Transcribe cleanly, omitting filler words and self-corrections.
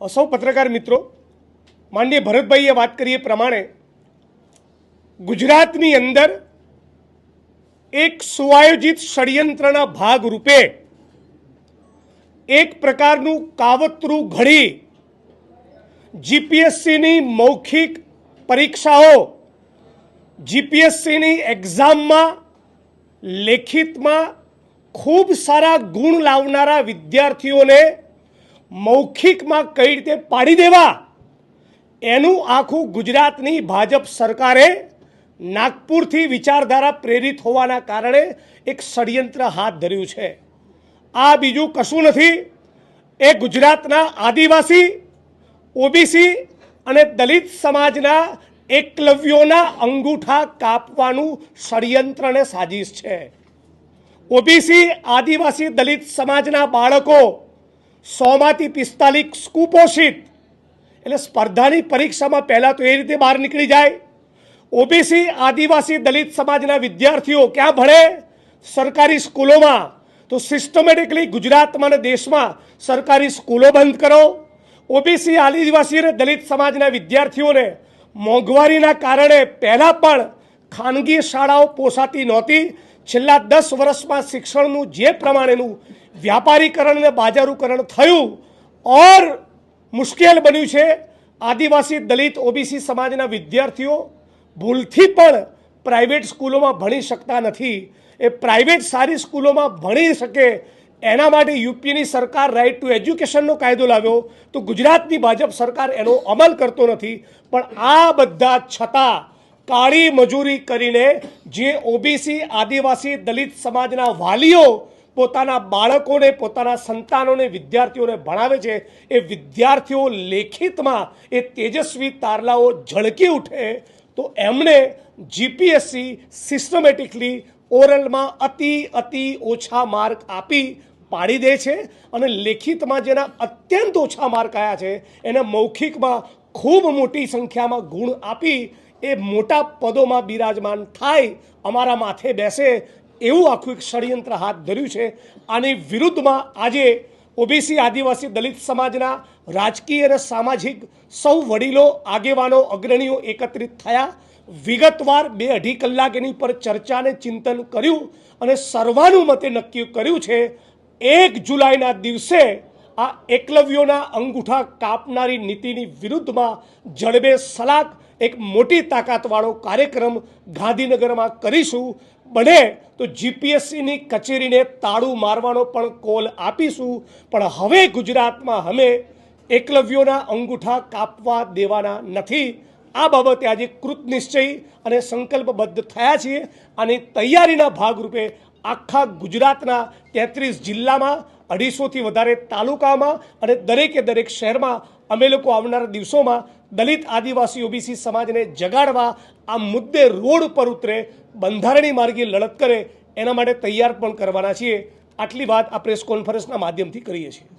સૌ પત્રકાર મિત્રો, માનનીય ભરતભાઈએ વાત કરી એ પ્રમાણે ગુજરાતની અંદર એક સુઆયોજિત ષડયંત્રના ભાગરૂપે એક પ્રકારનું કાવતરું ઘડી જીપીએસસીની મૌખિક પરીક્ષાઓ, જીપીએસસીની એક્ઝામમાં લેખિતમાં ખૂબ સારા ગુણ લાવનારા વિદ્યાર્થીઓને મૌખિકમાં કઈ રીતે પાડી દેવા, એનું આખું ગુજરાતની ભાજપ સરકારે નાગપુરથી વિચારધારા પ્રેરિત હોવાના કારણે એક ષડયંત્ર હાથ ધર્યું છે। આ બીજું કશું નથી, એ ગુજરાતના આદિવાસી, ઓબીસી અને દલિત સમાજના એકલવ્યોના અંગૂઠા કાપવાનું ષડયંત્ર અને સાજિશ છે। ઓબીસી, આદિવાસી, દલિત સમાજના બાળકો 100માંથી 45 કુપોષિત, એટલે સ્પર્ધાની પરીક્ષામાં પહેલાં તો એ રીતે બહાર નીકળી જાય। ઓબીસી, આદિવાસી, દલિત સમાજના વિદ્યાર્થીઓ ક્યાં ભણે? સરકારી સ્કૂલોમાં। તો સિસ્ટમેટિકલી ગુજરાતમાં અને દેશમાં સરકારી સ્કૂલો બંધ કરો। ઓબીસી, આદિવાસી અને દલિત સમાજના વિદ્યાર્થીઓને મોંઘવારીના કારણે પહેલાં પણ ખાનગી શાળાઓ પોસાતી નહોતી। છેલ્લા 10 વર્ષમાં શિક્ષણનું જે પ્રમાણેનું વ્યાપારીકરણ અને બાજારીકરણ થયું ઓર મુશ્કેલ બન્યું છે। આદિવાસી, દલિત, ઓબીસી સમાજના વિદ્યાર્થીઓ ભૂલથી પણ પ્રાઇવેટ સ્કૂલોમાં ભણી શકતા નથી। એ પ્રાઇવેટ સારી સ્કૂલોમાં ભણી શકે એના માટે યુપીની સરકાર રાઇટ ટુ એજ્યુકેશનનો કાયદો લાવ્યો, તો ગુજરાતની ભાજપ સરકાર એનો અમલ કરતો નથી। પણ આ બધા છતાં કાળી મજૂરી કરીને જે ઓબીસી, આદિવાસી, દલિત સમાજના વાલીઓ પોતાના બાળકોને, પોતાના સંતાનોને, વિદ્યાર્થીઓને ભણાવે છે, એ વિદ્યાર્થીઓ લેખિતમાં એ તેજસ્વી તારલાઓ ઝળકી ઉઠે તો એમણે જીપીએસસી સિસ્ટમેટિકલી ઓરલમાં અતિ ઓછા માર્ક આપી પાડી દે છે, અને લેખિતમાં જેના અત્યંત ઓછા માર્ક આવ્યા છે એને મૌખિકમાં ખૂબ મોટી સંખ્યામાં ગુણ આપી એ મોટા પદોમાં બિરાજમાન થાય, અમારા માથે બેસે, એવું આખું એક ષડયંત્ર હાથ ધર્યું છે। આની વિરુદ્ધમાં આજે ઓબીસી, આદિવાસી, દલિત સમાજના રાજકીય અને સામાજિક સૌ વડીલો, આગેવાનો, અગ્રણીઓ એકત્રિત થયા। વિગતવાર 2-2.5 કલાક એની પર ચર્ચા અને ચિંતન કર્યું અને સર્વાનુમતે નક્કી કર્યું છે 1 જુલાઈના દિવસે આ એકલવ્યોના અંગૂઠા કાપનારી નીતિની વિરુદ્ધમાં જડબે સલાક એક મોટી તાકાતવાળો કાર્યક્રમ ગાંધીનગરમાં કરીશું। બને તો જીપીએસસીની કચેરીને તાળું મારવાનો પણ કોલ આપીશું, પણ હવે ગુજરાતમાં અમે એકલવ્યોના અંગૂઠા કાપવા દેવાના નથી। આ બાબતે આજે કૃતનિશ્ચય અને સંકલ્પબદ્ધ થયા છીએ। આની તૈયારીના ભાગરૂપે આખા ગુજરાતના 33 જિલ્લામાં, 250થી વધારે તાલુકામાં અને દરેકે દરેક શહેરમાં અમે લોકો આવનારા દિવસોમાં દલિત, આદિવાસી, ઓબીસી સમાજને જગાડવા આ મુદ્દે રોડ પર ઉતરે, બંધારણીય માર્ગે લડત કરે, એના માટે તૈયાર પણ કરવાના છીએ। આટલી વાત આ પ્રેસ કોન્ફરન્સના માધ્યમથી કરીએ છીએ।